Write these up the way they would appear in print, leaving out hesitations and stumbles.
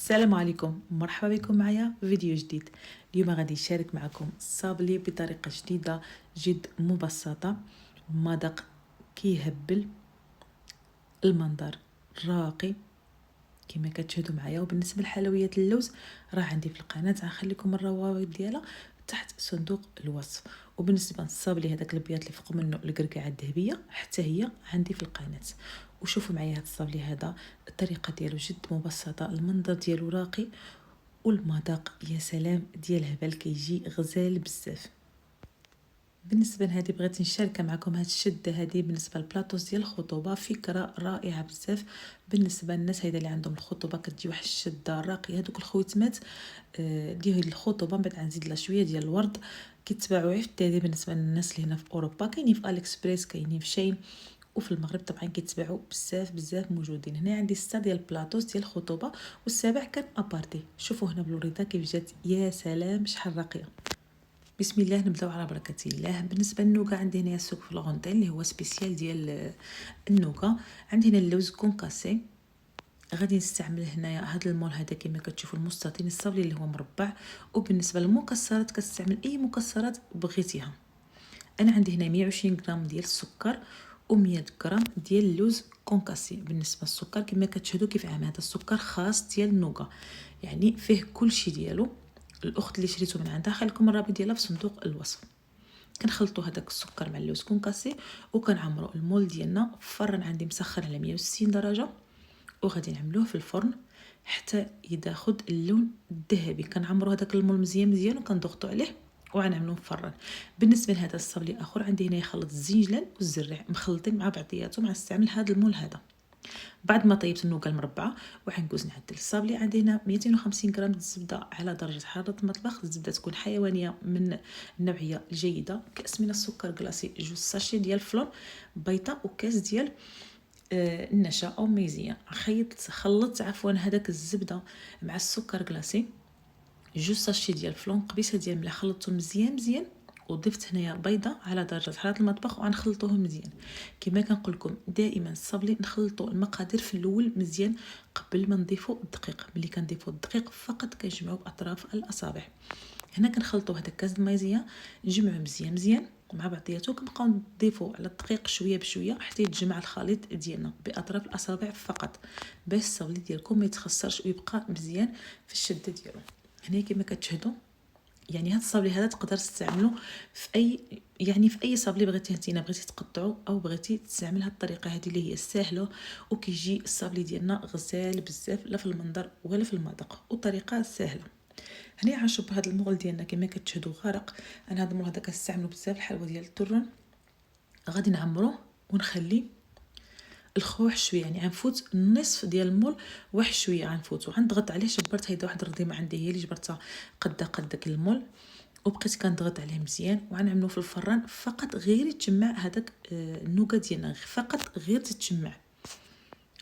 السلام عليكم، مرحبا بكم معايا في فيديو جديد. اليوم غادي نشارك معكم الصابلي بطريقه جديده جد مبسطه ومذاق كيهبل. المنظر راقي كما كتشاهدوا معايا. وبالنسبه لحلويات اللوز راه عندي في القناه، غنخليكم الروابط ديالها تحت صندوق الوصف. وبالنسبه للصابلي هذاك البياض اللي فوق منه الكركعه الذهبيه حتى هي عندي في القناه. وشوفوا معايا هذا الصابلي هذا، الطريقه ديالو جد مبسطه، المنظر ديالو راقي، والمذاق يا سلام ديال هبل كيجي غزال بزاف. بالنسبه لهذه بغيت نشارك معكم هاد الشده هذه بالنسبه للبلاطوس ديال الخطوبه، فكره رائعه بزاف بالنسبه للناس هيدا اللي عندهم الخطوبه، كتجي واحد الشده راقيه. هذوك الخويتمات ديال الخطوبه من بعد غنزيد لها شويه ديال الورد، كيتباعوا في التالي بالنسبه للناس اللي هنا في اوروبا، كاينين في اليكسبريس، كاينين في شين، وفي المغرب طبعا كيتباعوا بزاف موجودين. هنا عندي 6 ديال البلاطوس ديال الخطوبه، والسابع كان ابارتي. شوفوا هنا بالوريده كيف جات، يا سلام شحال راقيه. بسم الله، نبداو على بركه الله. بالنسبه للنوغا عندي هنايا سوق فلورنتين اللي هو سبيسيال ديال النوغا. عندي هنا اللوز كونكاسي، غادي نستعمل هنايا هذا المول هذا كما كتشوفوا المستطيل الصبلي اللي هو مربع. وبالنسبه للمكسرات كتستعمل اي مكسرات بغيتيها. انا عندي هنا 120 غرام ديال السكر و100 غرام ديال اللوز كونكاسي. بالنسبه للسكر كما كتشهدوا كيف عامل هذا السكر خاص ديال النوغا، يعني فيه كلشي ديالو. الاخت اللي شريته من عندها خليكم الرابط ديالها في صندوق الوصف. كنخلطوا هذاك السكر مع اللوز كونكاسي وكنعمروا المول ديالنا في فرن عندي مسخن على 160 درجه، وغادي نعملوه في الفرن حتى ياخذ اللون الذهبي. كنعمروا هذاك المول مزيان وكنضغطوا عليه وغنعملوه مفرن. بالنسبه لهذا الصبلي اخر عندي هنا خلط الزنجلان والزرع مخلطين مع بعضياتهم. غنستعمل هذا المول هذا. بعد ما طيبت النوغا المربعه وغنجوز نعدل الصابلي. عندي هنا 250 غرام الزبده على درجه حراره المطبخ، الزبده تكون حيوانيه من النوعيه الجيده. كاس من السكر كلاصي، جوج ساشي ديال الفلون، بيضه، وكاس ديال النشا او ميزيان. خلطت هذاك الزبده مع السكر كلاصي، جوج ساشي ديال الفلون، قبيصه ديال الملح، خلطتهم مزيان وضفت هنايا بيضه على درجه حراره المطبخ وغنخلطوهم مزيان. كما كنقول لكم دائما الصبلي نخلطوا المقادير في الاول مزيان قبل ما نضيفوا الدقيق. ملي كنضيفوا الدقيق فقط كنجمعوا باطراف الاصابع. هنا كنخلطوا هذاك كاس الميزيه، نجمعوا مزيان مع بعضياتو. كنبقاو نضيفوا على الدقيق شويه بشويه حتى يتجمع الخليط ديالنا باطراف الاصابع فقط، باش الصبلي ديالكم ما يتخسرش ويبقى مزيان في الشده ديالو. هنا كما كتشهدوا يعني هاد الصابلي هذا تقدر تستعملو في اي صابلي بغيتي انتينا بغيتي تقطعو او بغيتي تستعمل هاد الطريقه هذه اللي هي سهله، وكيجي الصابلي ديالنا غزال بزاف، لا في المنظر ولا في المذاق، والطريقه سهله. هنا غنشوف هاد المغل ديالنا كما كتشهدوا غارق. انا هاد المغل هذا كنستعملو بزاف الحلوه ديال الترن. غادي نعمروه ونخلي الخوح شويه، يعني غنفوت النصف ديال المول واحد شويه غنفوتو، غنضغط عليه. جبرت هيدا واحد الرضيمه عندي هي اللي جبرتها قدك المول، وبقيت كنضغط عليه مزيان وغنعملو في الفران فقط غير يتجمع هذاك النوغا ديالنا، فقط غير تتجمع.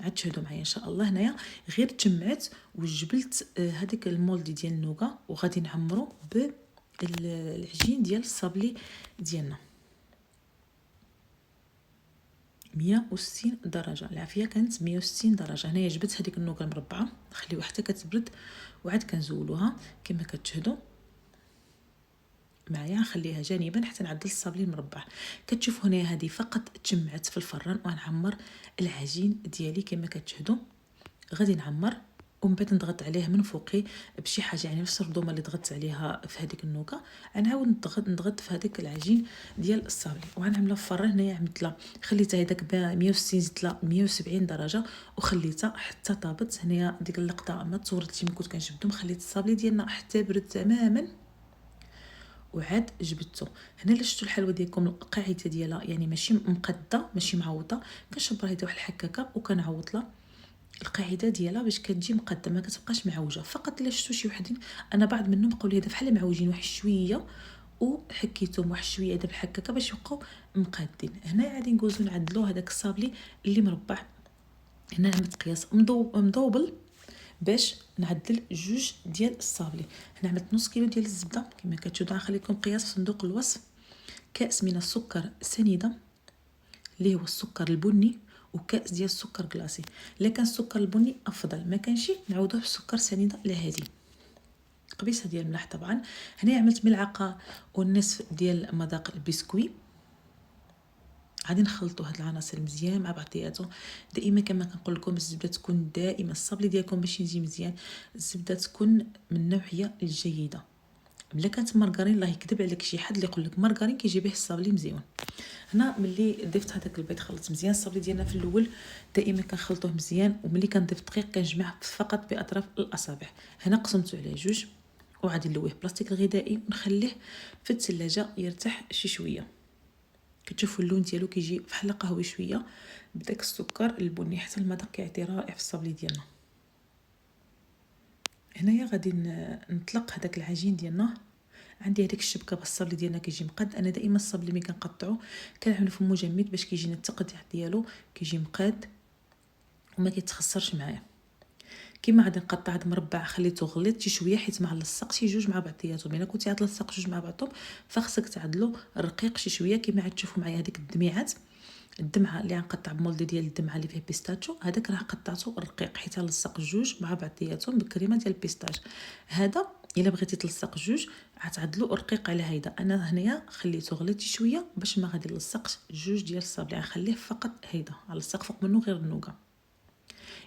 عاد تشهدوا معايا ان شاء الله. هنايا غير تجمعت وجبلت هذاك المول ديال النوغا، وغادي نعمرو بالعجين ديال الصابلي ديالنا 160 درجه. العافيه كانت 160 درجه. هنايا جبت هذيك النوغا المربعه، نخليوها حتى كتبرد وعاد كنزولوها كما كتشهدوا معايا. نخليها جانبا حتى نعدل الصابلي المربع. كتشوفوا هنايا هذه فقط تجمعت في الفران، وغنعمر العجين ديالي كما كتشهدوا. غادي نعمر ومن بعد نضغط عليه من فوقي بشي حاجه، يعني نفس الرضومه اللي ضغطت عليها في هذيك النوكه غنعاود نضغط في هذاك العجين ديال الصابلي وغنعملها في الفران. هنايا عملت لها خليتها هذاك 160 زدت لها 170 درجه وخليتها حتى طابت. هنايا ديك اللقطه ما تصورتش ملي كنت كنجبدهم، خليت الصابلي ديالنا حتى برد تماما وعاد جبدته. هنا اللي شفتوا الحلوه ديالكم القاعده ديالها يعني ماشي مقاده ماشي معوطه، كنشبر هيدا واحد الحكاكه وكنعوط لها القاعده ديالها باش كتجي مقاده ما كتبقاش معوجه. فقط الا شفتوا شي وحدين، انا بعض منهم بقاو لي هذا بحال معوجين واحد شويه وحكيتهم واحد شويه دابا الحكاكه باش يبقاو مقادين. هنا غادي ندوزو نعدلو هذاك الصابلي اللي مربع. هنا عملت قياس مدوبل باش نعدل جوج ديال الصابلي. هنا عملت نص كيلو ديال الزبده كما كتشوفوا. غنخليكم قياس في صندوق الوصف. كاس من السكر سنيده اللي هو السكر البني، وكاس ديال السكر كلاصي. الا كان السكر البني افضل، ما كانش نعوضوه بالسكر سنيده لهادي. قبيصه ديال الملح طبعا. هنا عملت ملعقه ونصف ديال مذاق البسكوي. غادي نخلطوا هاد العناصر مزيان مع بعضياتهم. دائما كما كنقول لكم الزبده تكون دائما الصابلي ديالكم باش يجي مزيان، الزبده تكون من النوعيه الجيده. ملي كانت مارغرين الله يكذب عليك شي حد اللي يقول لك مارغرين كيجي به الصابلي مزيون. هنا ملي ضفت هذاك البيض خلطت مزيان الصابلي ديالنا. في الاول دائما كنخلطوه مزيان، وملي كنضيف الدقيق كنجمع فقط باطراف الاصابع. هنا قسمته على جوج وغادي نلويه بلاستيك الغذائي ونخليه في الثلاجه يرتاح شي شويه. كتشوفوا اللون ديالو كيجي بحال قهوي شويه بداك السكر البني، حتى المذاق كيعطي رائع في الصابلي ديالنا. هنايا غادي نطلق هذاك العجين ديالنا. عندي هذيك الشبكه بالصابلي ديالنا كيجي مقاد. انا دائما الصابلي ملي كنقطعو كنعملو في مجمد باش كيجينا التقطيع ديالو كيجي مقاد وما كيتخسرش معايا. كيما غادي نقطع هذا مربع خليته غليظ شي شويه حيت ما لصقش جوج مع بعضياتهم. الا كنتي غتلصق جوج مع بعضهم فخصك تعدلو رقيق شي شويه. كيما غتشوفوا معايا هذيك الدميعات، الدمعه اللي غنقطع بمولد ديال الدمعه اللي فيه بيستاشيو، هذاك راه قطعته رقيق حيت لصق جوج مع بعضياتهم بالكريمه ديال البيستاش. هذا الا بغيتي تلصق جوج غتعدلو رقيق على هيدا. انا هنايا خليته غليظ شويه باش ما غادي نلصقش جوج ديال الصابلي، غنخليه فقط هيدا غنلصق فوق منه غير النوغا.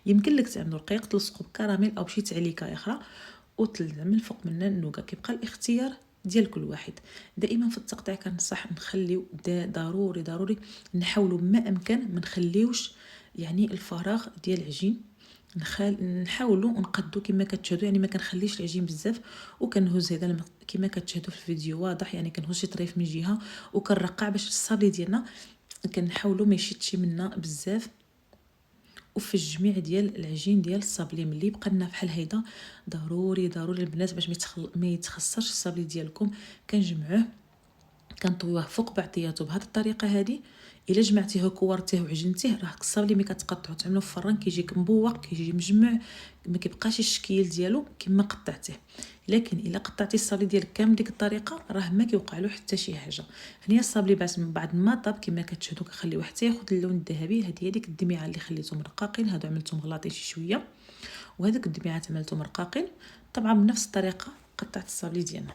يمكن لك تعملوا رقيق تلصقوا بكراميل او بشي تعليكه اخرى وتعمل فوق منها النوغا، كيبقى الاختيار ديال كل واحد. دائما في التقطيع كنصح نخليو ضروري نحاولوا ما امكن ما نخليوش يعني الفراغ ديال العجين. نحاولوا نقدو كما كتشاهدوا، يعني ما كنخليش العجين بزاف وكنهز هذا كما كتشاهدوا في الفيديو واضح، يعني كنهز شي طريف من جهه وكنرقع باش الصابلي ديالنا كنحاولوا ما يشدش منا بزاف. وفي الجميع ديال العجين ديال الصابلي ملي يبقى لنا بحال هيدا ضروري البنات باش ما يتخسرش الصابلي ديالكم كنجمعوه كنطويوه فوق بعضياتو بهذه الطريقه هذه. الا جمعتيه وكورتيه وعجنتيه راه الصابلي ملي كتقطعو تعملوه في الفران كيجيك مبوق كيجي مجمع، ما كيبقاش الشكل ديالو كما قطعتيه. لكن الا قطعتي الصابلي ديالك كامل ديك الطريقه راه ما كيوقع له حتى شي حاجه. هنا الصابلي بعد ما طاب كما كتشاهدوا كنخليوه حتى ياخذ اللون الذهبي. هذه هي ديك الدميعه اللي خليتهم رقاقين، هادو عملتهم غلاطين شي شويه وهذوك الدميعات عملتهم رقاقين. طبعا بنفس الطريقه قطعت الصابلي ديالنا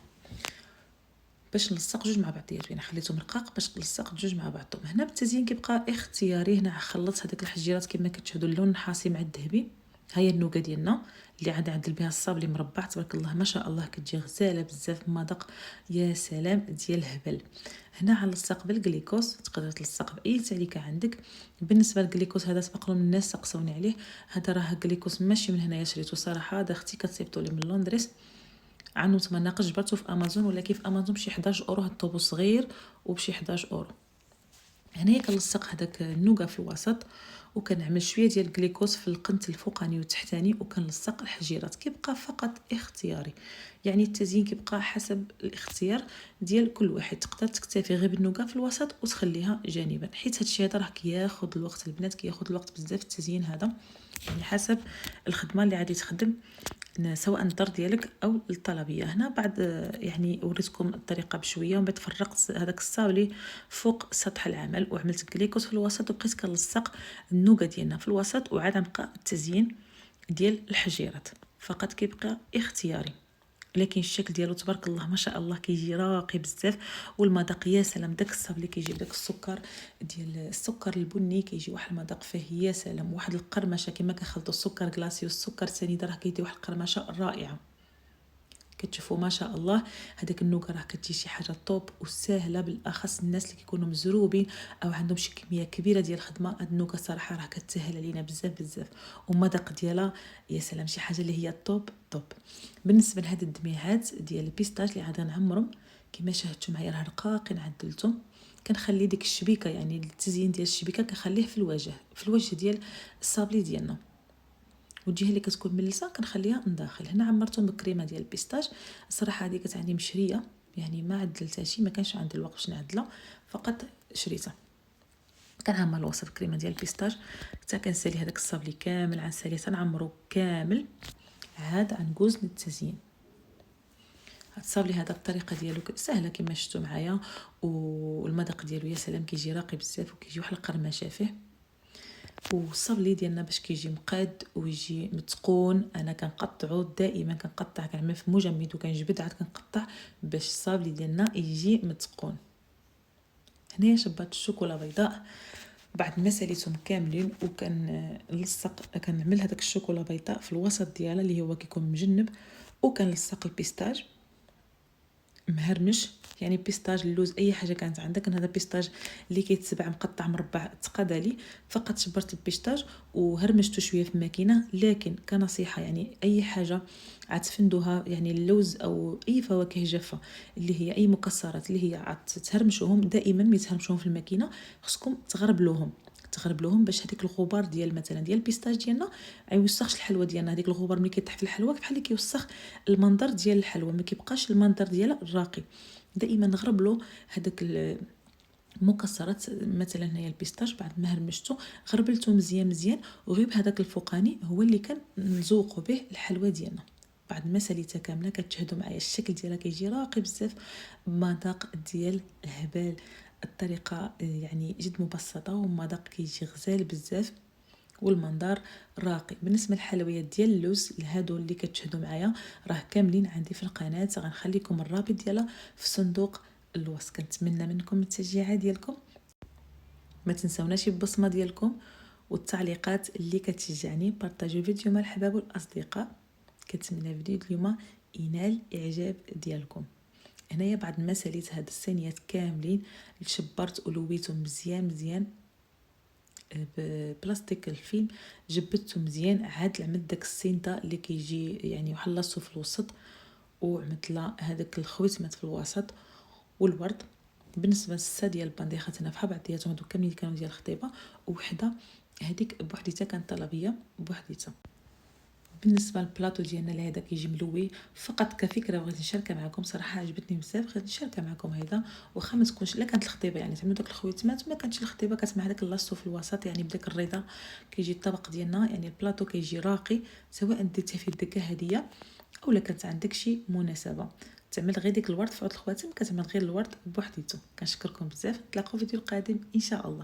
باش نلصق جوج مع بعضياتهم، يعني خليتهم رقاق باش نلصق جوج مع بعضهم. هنا بالتزيين كيبقى اختياري. هنا خلطت هذيك الحجيرات كما كتشاهدوا اللون الحاصي مع الذهبي. ها هي النوغا ديالنا اللي عاد نعدل بها الصابلي مربع تبارك الله ما شاء الله كتجي غزاله بزاف مذاق يا سلام ديال الهبل. هنا غنلصق بالكليكوس، تقدر تلصق باي تعليكه عندك. بالنسبه للكليكوس هذا سبق لهم الناس سقسوني عليه، هذا راه كليكوس ماشي من هنايا شريته صراحه، هذا اختي كتصيفطو لي من لندريس عنو تمناقش جبرته في امازون، ولكن في امازون بشي 11 اورو هاد الطوبو صغير وبشي 11 اورو. هنايا كنلصق هذاك النوغا في الوسط وكنعمل شويه ديال الجليكوز في القنت الفوقاني والتحتاني وكنلصق الحجيرات. كيبقى فقط اختياري، يعني التزيين كيبقى حسب الاختيار ديال كل واحد. تقدر تكتفي غير بالنوغا في الوسط وتخليها جانبا حيت هادشي هذا راه كياخذ الوقت البنات، كياخذ الوقت بزاف التزيين هذا، يعني حسب الخدمه اللي غادي تخدم سواء الدار ديالك او الطلبيه. هنا بعد يعني وريتكم الطريقه بشويه ومن بعد فرقت هذاك الصابلي فوق سطح العمل وعملت كليكوس في الوسط وبقيت كنلصق النوغا ديالنا في الوسط وعاد نبقى التزيين ديال الحجيرات. فقط كيبقى اختياري، لكن الشكل ديالو تبارك الله ما شاء الله كيجي راقي بزاف. والمذاق يا سلام، داك الصابلي كيجي داك السكر ديال السكر البني كيجي واحد المذاق فيه يا سلام، واحد القرمشه كما كنخلطوا السكر كلاصي والسكر سنيده راه كيدي واحد القرمشه رائعه. كتشوفوا ما شاء الله هذاك النوغا راه كتجي شي حاجه طوب وسهله، بالاخص الناس اللي كيكونوا مزروبين او عندهم شي كميه كبيره ديال الخدمه. هاد النوغا صراحه راه كتسهل علينا بزاف والمذاق ديالها يا سلام شي حاجه اللي هي طوب. بالنسبه لهاد الدميعات ديال البيستاش اللي غادي نعمرهم كما شاهدتوا معايا راه رقاقين عدلتهم. كنخلي ديك الشبيكه يعني التزيين ديال الشبيكه كنخليه في الوجه ديال الصابلي ديالنا، والجهه اللي كتكون ملسه كنخليها من داخل. هنا عمرتهم بالكريمه ديال البيستاش. الصراحه هذه كانت عندي مشريه يعني ما عدلتها شي، ما كانش عندي الوقت باش نعدلها فقط شريتها. كنعمر الوسط بالكريمه ديال البيستاش حتى كنسالي هذاك الصابلي كامل، غنساليه تنعمرو كامل عاد غنجوز للتزيين. هاد الصابلي هذا الطريقه ديالو سهله كما شفتوا معايا والمذاق ديالو يا سلام كيجي راقي بزاف وكيجي واحد القرمشه فيه. والصابلي ديالنا باش كيجي مقاد ويجي متقون، انا كنقطعو دائما، كنقطع كنعمل في مجمد وكنجبد عاد كنقطع باش الصابلي ديالنا يجي متقون. هنايا شبات الشوكولا بيضاء بعد ما ساليتهم كاملين وكنلصق، كنعمل هذاك الشوكولا بيضاء في الوسط ديالها اللي هو كيكون مجنب، وكنلصق البيستاج مهرمش، يعني بيستاج، اللوز، اي حاجه كانت عندك. هذا بيستاج اللي كيتسبع مقطع مربع تقادى لي، فقط شبرت البيستاج وهرمشته شويه في الماكينه. لكن كنصيحه يعني اي حاجه عتفندوها، يعني اللوز او اي فواكه جافه اللي هي اي مكسرات اللي هي عتهرمشوهم، دائما ملي تهرمشوهم في الماكينه خصكم تغربلوهم باش هذيك الغبار ديال مثلا ديال البيستاج ديالنا ما يوسخش الحلوى ديالنا. هذيك الغبار ملي كيطيح في الحلوى بحال اللي كيوسخ المنظر ديال الحلوى، ما كيبقاش المنظر ديالها راقي. دائما نغربلو هذاك المكسرات، مثلا هنايا البيستاج بعد ما هرمشته غربلته مزيان وغير هذاك الفوقاني هو اللي كنزوقوا به الحلوى ديالنا. بعد ما ساليتها كامله كتشهدوا معايا الشكل ديالها كيجي راقي بزاف، مذاق ديال الهبال. الطريقه يعني جد مبسطه ومذاق كيجي غزال بزاف والمنظر راقي. بالنسبه للحلويات ديال اللوز هادو اللي كتشهدوا معايا راه كاملين عندي في القناه، غنخليكم الرابط ديالها في صندوق الوصف. كنتمنى منكم التشجيعات ديالكم، ما تنساوناش البصمه ديالكم والتعليقات اللي كتشجعني. بارطاجيو الفيديو مع الحباب والاصدقاء. كنتمنى فيديو اليوم ينال اعجاب ديالكم. هنايا بعد ما ساليت هاد الصينيات كاملين شبرت ولويتهم مزيان ببلاستيك الفيلم، جبدته مزيان، عاد عملت داك السينتا اللي كيجي يعني وحلصته في الوسط، وعملت لها هذاك الخويتمات في الوسط والورد. بالنسبه للسا ديال البانديخه تنافها بعضياتهم، هادو كاملين كانوا ديال الخطيبه، وحده هذيك بوحديتها كانت طلبيه بوحديتها. بالنسبه للبلاطو ديالنا اللي هذا كيجي ملوي فقط كفكره بغيت نشاركها معكم، صراحه عجبتني بزاف، بغيت نشاركها معكم هذا. واخا ما تكونش الا كانت الخطيبه يعني تعملوا داك الخويتمات، ما كانتش الخطيبه كتسمع داك لاصو في الوسط يعني بداك الرضا كيجي الطبق ديالنا، يعني البلاطو كيجي راقي، سواء ديتيه في يدك هديه اولا كانت عندك شي مناسبه. تعمل غير ديك الورد في عود الخواتم، كتعمل غير الورد بوحديته. كنشكركم بزاف، نتلاقاو في الفيديو القادم ان شاء الله.